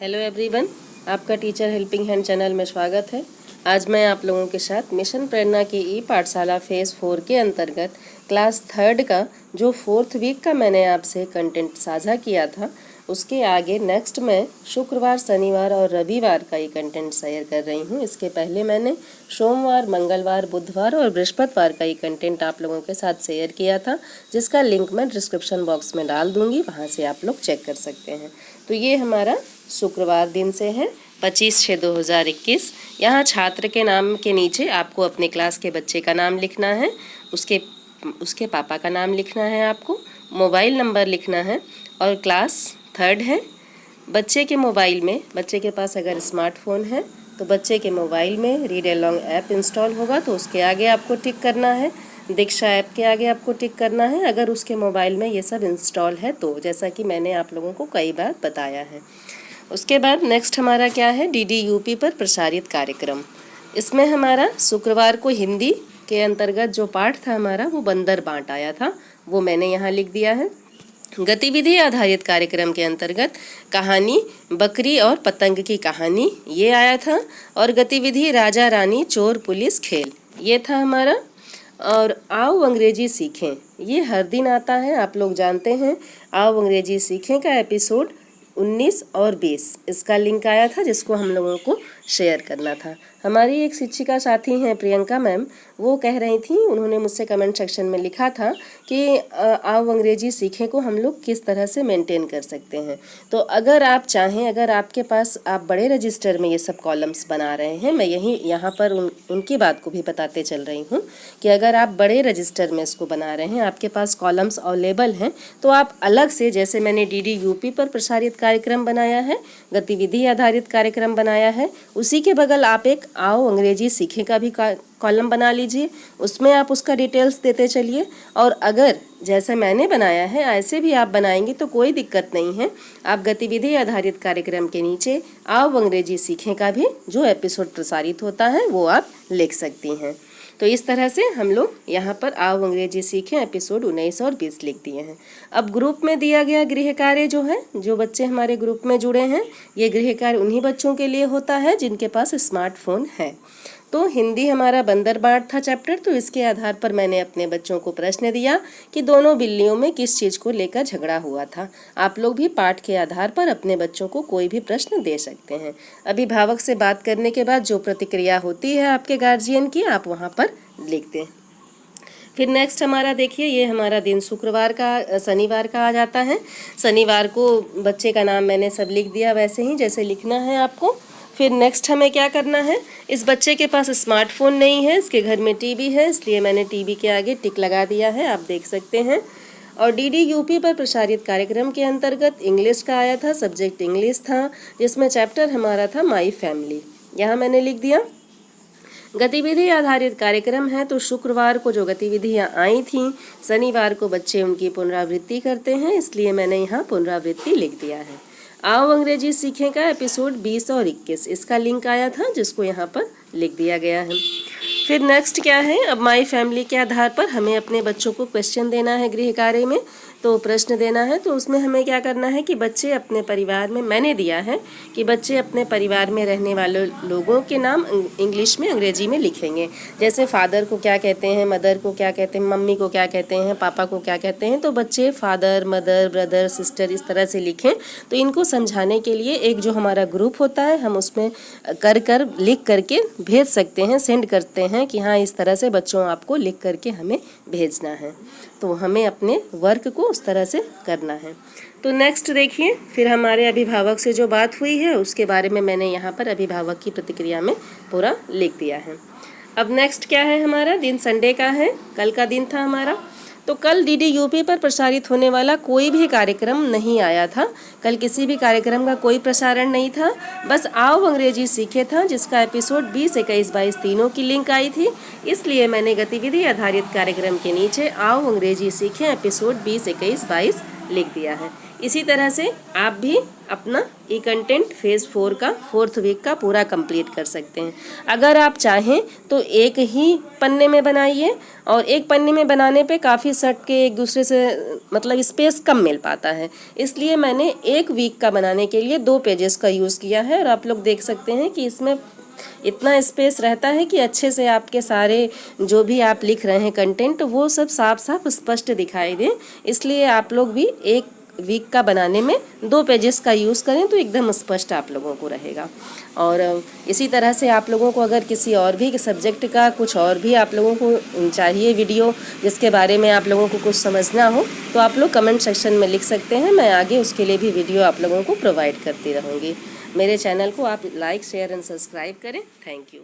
Hello everyone, आपका teacher helping hand channel में स्वागत है। आज मैं आप लोगों के साथ मिशन प्रेरणा की ई पाठशाला फेज़ 4 के अंतर्गत क्लास 3 का जो 4th वीक का मैंने आपसे कंटेंट साझा किया था, उसके आगे नेक्स्ट मैं शुक्रवार, शनिवार और रविवार का ये कंटेंट शेयर कर रही हूँ। इसके पहले मैंने सोमवार, मंगलवार, बुधवार और बृहस्पतिवार का ये कंटेंट आप लोगों के साथ शेयर किया था, जिसका लिंक मैं डिस्क्रिप्शन बॉक्स में डाल दूँगी, वहाँ से आप लोग चेक कर सकते हैं। तो ये हमारा शुक्रवार दिन से है 25/6/2021। यहाँ छात्र के नाम के नीचे आपको अपने क्लास के बच्चे का नाम लिखना है, उसके पापा का नाम लिखना है, आपको मोबाइल नंबर लिखना है और क्लास 3 है। बच्चे के मोबाइल में, बच्चे के पास अगर स्मार्टफोन है तो बच्चे के मोबाइल में रीड अलोंग ऐप इंस्टॉल होगा, तो उसके आगे आपको टिक करना है। दीक्षा ऐप के आगे आपको टिक करना है अगर उसके मोबाइल में ये सब इंस्टॉल है तो, जैसा कि मैंने आप लोगों को कई बार बताया है। उसके बाद नेक्स्ट हमारा क्या है, DDUP पर प्रसारित कार्यक्रम। इसमें हमारा शुक्रवार को हिंदी के अंतर्गत जो पाठ था हमारा, वो बंदर बाँट आया था, वो मैंने यहाँ लिख दिया है। गतिविधि आधारित कार्यक्रम के अंतर्गत कहानी बकरी और पतंग की कहानी ये आया था, और गतिविधि राजा रानी चोर पुलिस खेल ये था हमारा। और आओ अंग्रेजी सीखें ये हर दिन आता है, आप लोग जानते हैं। आओ अंग्रेजी सीखें का एपिसोड 19 और 20 इसका लिंक आया था, जिसको हम लोगों को शेयर करना था। हमारी एक शिक्षिका साथी हैं प्रियंका मैम, वो कह रही थी, उन्होंने मुझसे कमेंट सेक्शन में लिखा था कि आओ अंग्रेजी सीखें को हम लोग किस तरह से मेंटेन कर सकते हैं। तो अगर आप चाहें, अगर आपके पास आप बड़े रजिस्टर में ये सब कॉलम्स बना रहे हैं, मैं यहाँ पर उनकी बात को भी बताते चल रही हूँ कि अगर आप बड़े रजिस्टर में इसको बना रहे हैं, आपके पास कॉलम्स अवेलेबल हैं, तो आप अलग से, जैसे मैंने DDUP पर प्रसारित कार्यक्रम बनाया है, गतिविधि आधारित कार्यक्रम बनाया है, उसी के बगल आप एक आओ अंग्रेजी सीखें का भी कॉलम बना लीजिए, उसमें आप उसका डिटेल्स देते चलिए। और अगर जैसे मैंने बनाया है ऐसे भी आप बनाएंगे तो कोई दिक्कत नहीं है, आप गतिविधि आधारित कार्यक्रम के नीचे आओ अंग्रेजी सीखें का भी जो एपिसोड प्रसारित होता है वो आप लिख सकती हैं। तो इस तरह से हम लोग यहाँ पर आओ अंग्रेजी सीखें एपिसोड 19 और 20 लिख दिए हैं। अब ग्रुप में दिया गया गृह कार्य जो है, जो बच्चे हमारे ग्रुप में जुड़े हैं, ये गृह कार्य उन्हीं बच्चों के लिए होता है जिनके पास स्मार्टफोन है। तो हिंदी हमारा बंदर बाँट था चैप्टर, तो इसके आधार पर मैंने अपने बच्चों को प्रश्न दिया कि दोनों बिल्लियों में किस चीज़ को लेकर झगड़ा हुआ था। आप लोग भी पाठ के आधार पर अपने बच्चों को कोई भी प्रश्न दे सकते हैं। अभिभावक से बात करने के बाद जो प्रतिक्रिया होती है आपके गार्जियन की, आप वहाँ पर लिख दें। फिर नेक्स्ट हमारा देखिए, ये हमारा दिन शनिवार का आ जाता है। शनिवार को बच्चे का नाम मैंने सब लिख दिया वैसे ही जैसे लिखना है आपको। फिर नेक्स्ट हमें क्या करना है, इस बच्चे के पास स्मार्टफोन नहीं है, इसके घर में टीवी है, इसलिए मैंने टीवी के आगे टिक लगा दिया है, आप देख सकते हैं। और DDUP पर प्रसारित कार्यक्रम के अंतर्गत इंग्लिश का आया था, सब्जेक्ट इंग्लिश था, जिसमें चैप्टर हमारा था माई फैमिली, यहाँ मैंने लिख दिया। गतिविधि आधारित कार्यक्रम है, तो शुक्रवार को जो गतिविधियाँ आई थीं, शनिवार को बच्चे उनकी पुनरावृत्ति करते हैं, इसलिए मैंने यहाँ पुनरावृत्ति लिख दिया है। आओ अंग्रेजी सीखें का एपिसोड 20 और 21 इसका लिंक आया था, जिसको यहाँ पर लिख दिया गया है। फिर नेक्स्ट क्या है, अब माई फैमिली के आधार पर हमें अपने बच्चों को क्वेश्चन देना है गृह कार्य में, तो प्रश्न देना है, तो उसमें हमें क्या करना है कि बच्चे अपने परिवार में, मैंने दिया है कि बच्चे अपने परिवार में रहने वाले लोगों के नाम इंग्लिश में, अंग्रेजी में लिखेंगे। जैसे फादर को क्या कहते हैं, मदर को क्या कहते हैं, मम्मी को क्या कहते हैं, पापा को क्या कहते हैं, तो बच्चे फादर, मदर, ब्रदर, सिस्टर इस तरह से लिखें। तो इनको समझाने के लिए एक जो हमारा ग्रुप होता है, हम उसमें लिख करके भेज सकते हैं, सेंड करते हैं कि हाँ इस तरह से बच्चों आपको लिख करके हमें भेजना है। तो हमें अपने वर्क को उस तरह से करना है। तो नेक्स्ट देखिए, फिर हमारे अभिभावक से जो बात हुई है उसके बारे में मैंने यहाँ पर अभिभावक की प्रतिक्रिया में पूरा लिख दिया है। अब नेक्स्ट क्या है, हमारा दिन संडे का है, कल का दिन था हमारा। तो कल DDUP पर प्रसारित होने वाला कोई भी कार्यक्रम नहीं आया था, कल किसी भी कार्यक्रम का कोई प्रसारण नहीं था, बस आओ अंग्रेजी सीखे था, जिसका एपिसोड 20, 21, 22 तीनों की लिंक आई थी। इसलिए मैंने गतिविधि आधारित कार्यक्रम के नीचे आओ अंग्रेजी सीखें एपिसोड 20, 21, 22 लिख दिया है। इसी तरह से आप भी अपना ई कंटेंट फेज़ 4 का 4th वीक का पूरा कंप्लीट कर सकते हैं। अगर आप चाहें तो एक ही पन्ने में बनाइए, और एक पन्ने में बनाने पे काफ़ी सट के एक दूसरे से मतलब स्पेस कम मिल पाता है, इसलिए मैंने एक वीक का बनाने के लिए 2 पेजेस का यूज़ किया है। और आप लोग देख सकते हैं कि इसमें इतना स्पेस रहता है कि अच्छे से आपके सारे जो भी आप लिख रहे हैं कंटेंट वो सब साफ साफ स्पष्ट दिखाई दे। इसलिए आप लोग भी एक वीक का बनाने में 2 पेजेस का यूज़ करें तो एकदम स्पष्ट आप लोगों को रहेगा। और इसी तरह से आप लोगों को अगर किसी और भी सब्जेक्ट का कुछ और भी आप लोगों को चाहिए वीडियो जिसके बारे में आप लोगों को कुछ समझना हो, तो आप लोग कमेंट सेक्शन में लिख सकते हैं। मैं आगे उसके लिए भी वीडियो आप लोगों को प्रोवाइड करती रहूँगी। मेरे चैनल को आप लाइक शेयर एंड सब्सक्राइब करें। Thank you.